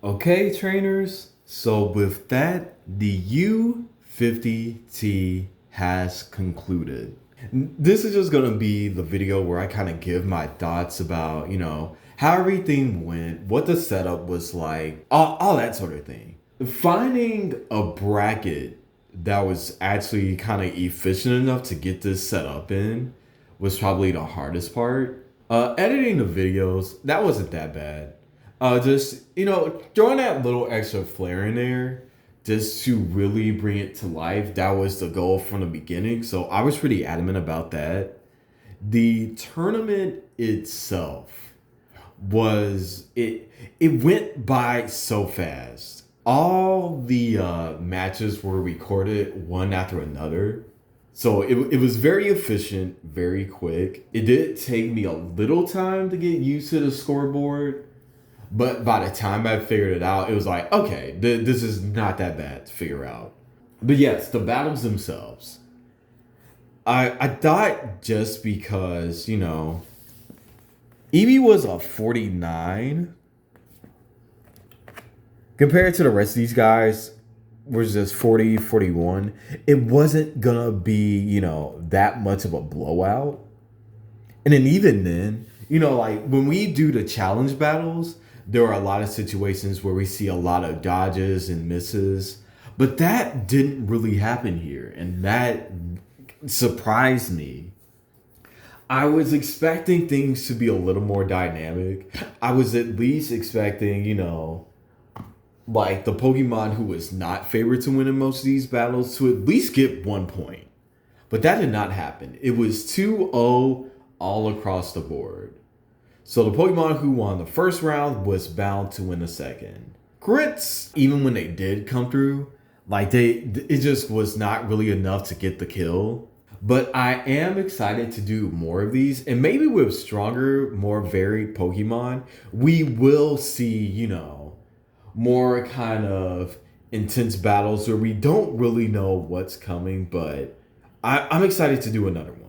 Okay, trainers. So with that, the U-50T has concluded. This is just gonna be the video where I kind of give my thoughts about, how everything went, what the setup was like, all that sort of thing. Finding a bracket that was actually kind of efficient enough to get this set up in was probably the hardest part. Editing the videos, that wasn't that bad. Just, throwing that little extra flair in there just to really bring it to life. That was the goal from the beginning. So I was pretty adamant about that. The tournament itself it went by so fast. All the matches were recorded one after another. So it was very efficient, very quick. It did take me a little time to get used to the scoreboard, but by the time I figured it out, it was like, okay, this is not that bad to figure out. But yes, the battles themselves. I thought just because, Evie was a 49 compared to the rest of these guys, was just 40, 41. It wasn't gonna be, that much of a blowout. And then even then, like when we do the challenge battles, there are a lot of situations where we see a lot of dodges and misses. But that didn't really happen here. And that surprised me. I was expecting things to be a little more dynamic. I was at least expecting, like the Pokemon who was not favored to win in most of these battles to at least get 1 point. But that did not happen. It was 2-0 all across the board. So the Pokemon who won the first round was bound to win the second. Crits, even when they did come through, like it just was not really enough to get the kill. But I am excited to do more of these, and maybe with stronger, more varied Pokemon, we will see, more kind of intense battles where we don't really know what's coming, but I'm excited to do another one.